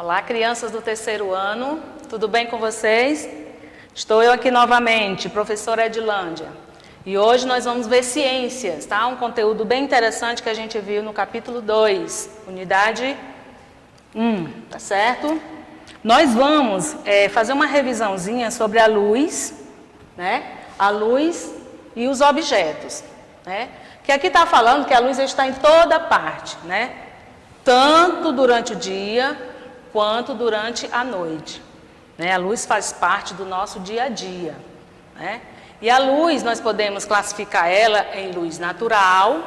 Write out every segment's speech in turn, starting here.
Olá, crianças do terceiro ano, tudo bem com vocês? Estou eu aqui novamente, professora Edilândia. E hoje nós vamos ver ciências, tá? Um conteúdo bem interessante que a gente viu no capítulo 2, unidade 1, tá certo? Nós vamos fazer uma revisãozinha sobre a luz, né? A luz e os objetos, né? Que aqui está falando que a luz está em toda parte, né? Tanto durante o dia quanto durante a noite, né? A luz faz parte do nosso dia a dia, né? E a luz, nós podemos classificar ela em luz natural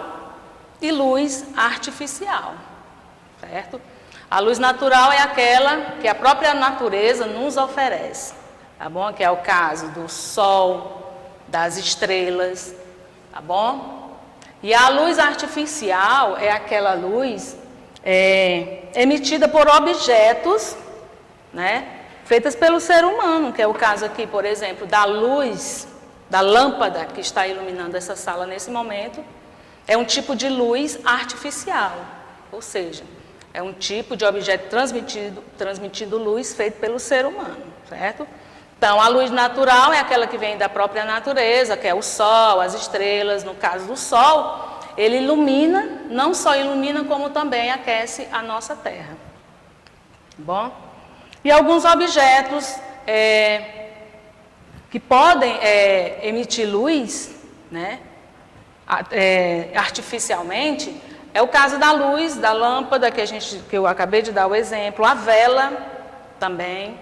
e luz artificial, certo? A luz natural é aquela que a própria natureza nos oferece, tá bom? Que é o caso do sol, das estrelas, tá bom? E a luz artificial é aquela luz emitida por objetos, né, feitas pelo ser humano, que é o caso aqui, por exemplo, da luz, da lâmpada que está iluminando essa sala nesse momento, é um tipo de luz artificial, ou seja, é um tipo de objeto transmitindo luz feito pelo ser humano, certo? Então, a luz natural é aquela que vem da própria natureza, que é o sol, as estrelas. No caso do sol, ele ilumina, não só ilumina, como também aquece a nossa terra. Bom? E alguns objetos que podem emitir luz, né, artificialmente, é o caso da luz, da lâmpada, que eu acabei de dar o exemplo, a vela também,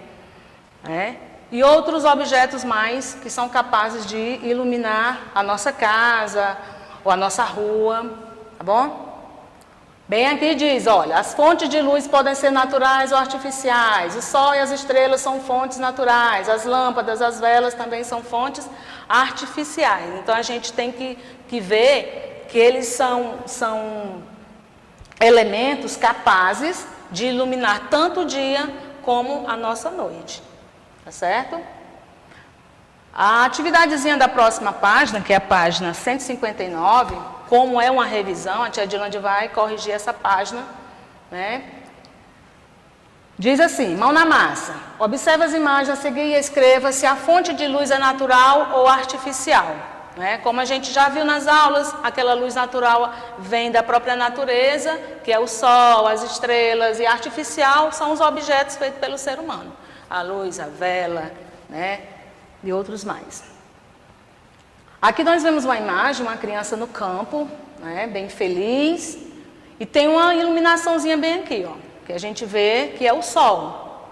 né? E outros objetos mais que são capazes de iluminar a nossa casa ou a nossa rua, tá bom? Bem aqui diz, olha, as fontes de luz podem ser naturais ou artificiais, o sol e as estrelas são fontes naturais, as lâmpadas, as velas também são fontes artificiais. Então, a gente tem que ver que eles são elementos capazes de iluminar tanto o dia como a nossa noite. Tá certo? A atividadezinha da próxima página, que é a página 159, como é uma revisão, a tia Edilândia vai corrigir essa página, né? Diz assim, mão na massa. Observe as imagens a seguir e escreva se a fonte de luz é natural ou artificial, né? Como a gente já viu nas aulas, aquela luz natural vem da própria natureza, que é o sol, as estrelas, e artificial são os objetos feitos pelo ser humano. A luz, a vela, né, e outros mais. Aqui nós vemos uma imagem, uma criança no campo, né, bem feliz, e tem uma iluminaçãozinha bem aqui, ó, que a gente vê que é o sol.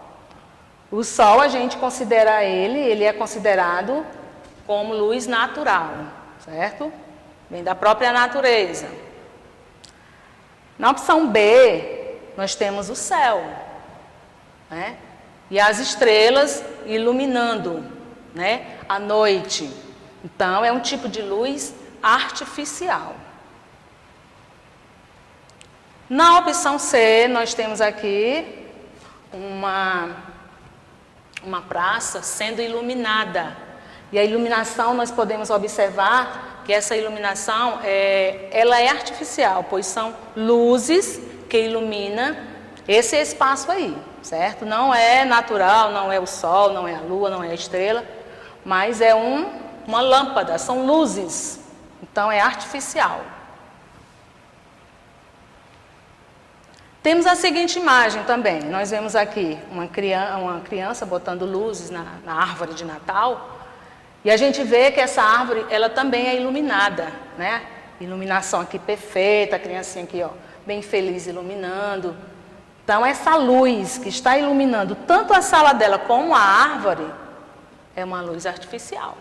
O sol, a gente considera ele é considerado como luz natural, certo? Vem da própria natureza. Na opção B, nós temos o céu, né? E as estrelas iluminando, né, a noite. Então, é um tipo de luz artificial. Na opção C, nós temos aqui uma praça sendo iluminada. E a iluminação, nós podemos observar que essa iluminação ela é artificial, pois são luzes que iluminam esse espaço aí. Certo? Não é natural, não é o sol, não é a lua, não é a estrela, mas é uma lâmpada, são luzes, então é artificial. Temos a seguinte imagem também, nós vemos aqui uma criança botando luzes na árvore de Natal, e a gente vê que essa árvore, ela também é iluminada, né? Iluminação aqui perfeita, a criancinha aqui, ó, bem feliz iluminando. Então, essa luz que está iluminando tanto a sala dela como a árvore é uma luz artificial.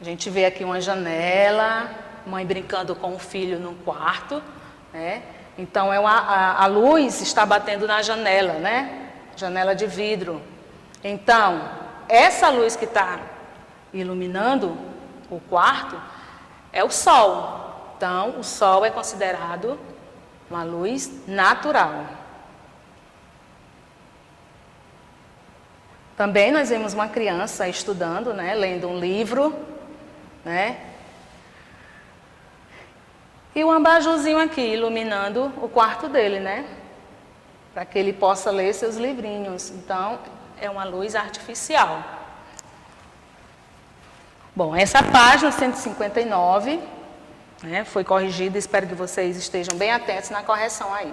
A gente vê aqui uma janela, mãe brincando com o filho no quarto, né? Então, a luz está batendo na janela, né? Janela de vidro. Então, essa luz que está iluminando o quarto é o sol. Então, o sol é considerado uma luz natural. Também nós vemos uma criança estudando, né, lendo um livro, né? E um abajurzinho aqui, iluminando o quarto dele, né? Para que ele possa ler seus livrinhos. Então, é uma luz artificial. Bom, essa página 159, né, foi corrigida, espero que vocês estejam bem atentos na correção aí.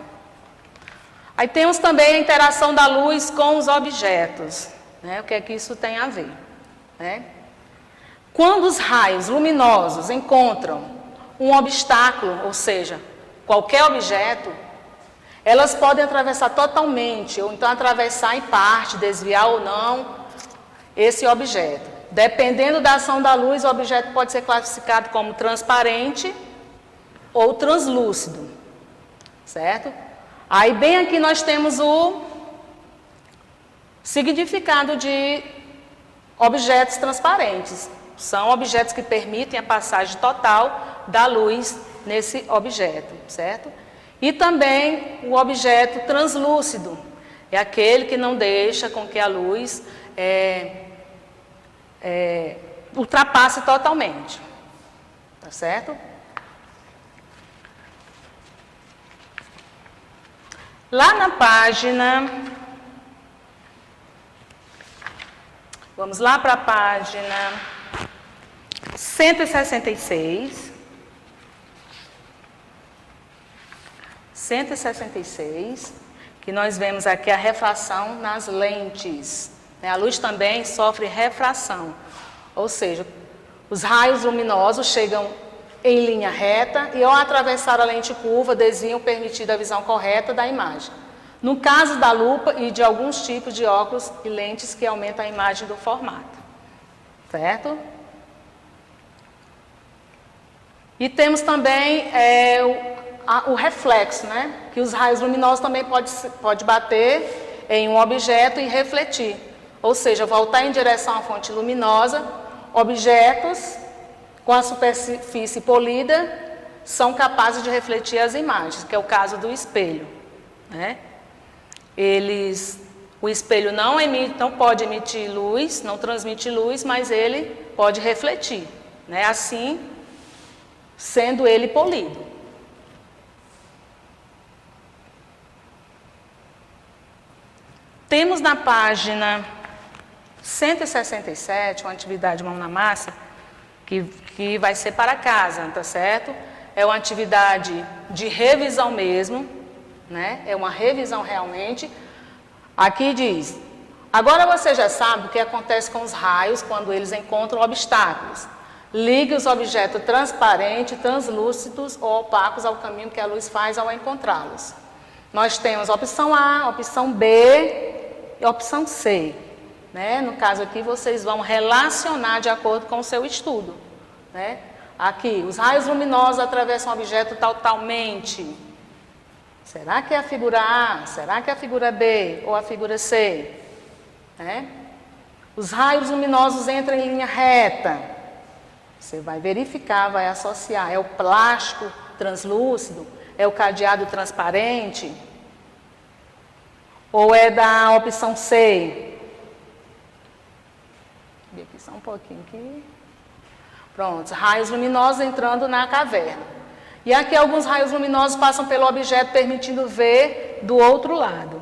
Aí temos também a interação da luz com os objetos, né? O que é que isso tem a ver, né? Quando os raios luminosos encontram um obstáculo, ou seja, qualquer objeto, elas podem atravessar totalmente, ou então atravessar em parte, desviar ou não esse objeto. Dependendo da ação da luz, o objeto pode ser classificado como transparente ou translúcido, certo? Aí bem aqui nós temos o significado de objetos transparentes. São objetos que permitem a passagem total da luz nesse objeto, certo? E também o objeto translúcido, é aquele que não deixa com que a luz ultrapasse totalmente, tá certo? Lá na página, vamos lá para a página 166. 166, que nós vemos aqui a refração nas lentes. A luz também sofre refração, ou seja, os raios luminosos chegam em linha reta e ao atravessar a lente curva desviam permitida a visão correta da imagem. No caso da lupa e de alguns tipos de óculos e lentes que aumentam a imagem do formato, certo? E temos também o reflexo, né? Que os raios luminosos também pode bater em um objeto e refletir, ou seja, voltar em direção à fonte luminosa. Objetos com a superfície polida são capazes de refletir as imagens, que é o caso do espelho, né? O espelho não pode emitir luz, não transmite luz, mas ele pode refletir, né? Assim, sendo ele polido. Temos na página 167 uma atividade mão na massa que vai ser para casa, tá certo? É uma atividade de revisão mesmo, né? É uma revisão realmente. Aqui diz: agora você já sabe o que acontece com os raios quando eles encontram obstáculos. Ligue os objetos transparentes, translúcidos ou opacos ao caminho que a luz faz ao encontrá-los. Nós temos a opção A, a opção B e a opção C, né? No caso aqui vocês vão relacionar de acordo com o seu estudo, né? Aqui, os raios luminosos atravessam o objeto totalmente. Será que é a figura A? Será que é a figura B? Ou a figura C? Né? Os raios luminosos entram em linha reta. Você vai verificar, vai associar. É o plástico translúcido? É o cadeado transparente? Ou é da opção C? Vou aqui só um pouquinho aqui. Pronto, raios luminosos entrando na caverna. E aqui alguns raios luminosos passam pelo objeto, permitindo ver do outro lado.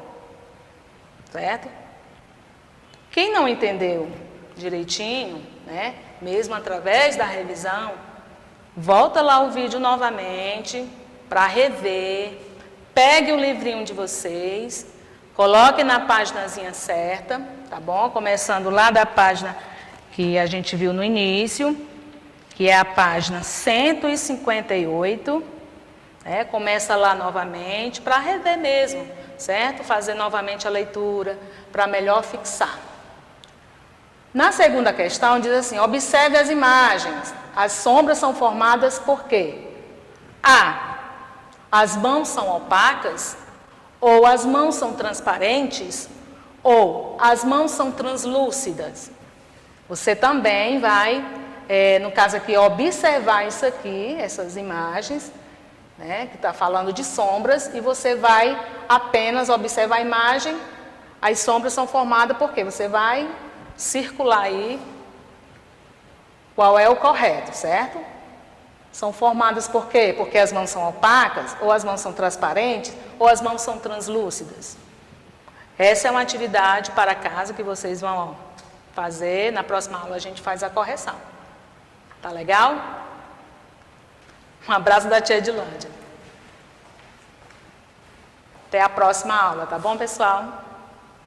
Certo? Quem não entendeu direitinho, né, mesmo através da revisão, volta lá o vídeo novamente para rever, pegue o livrinho de vocês, coloque na páginazinha certa, tá bom? Começando lá da página que a gente viu no início, que é a página 158, né? Começa lá novamente para rever mesmo, certo? Fazer novamente a leitura para melhor fixar. Na segunda questão diz assim: observe as imagens. As sombras são formadas por quê? A. As mãos são opacas, ou as mãos são transparentes, ou as mãos são translúcidas. Você também vai, no caso aqui, observar isso aqui, essas imagens, né, que está falando de sombras, e você vai apenas observar a imagem. As sombras são formadas por quê? Você vai circular aí qual é o correto, certo? São formadas por quê? Porque as mãos são opacas, ou as mãos são transparentes, ou as mãos são translúcidas. Essa é uma atividade para casa que vocês vão fazer. Na próxima aula a gente faz a correção. Tá legal? Um abraço da tia Edilândia. Até a próxima aula, tá bom, pessoal?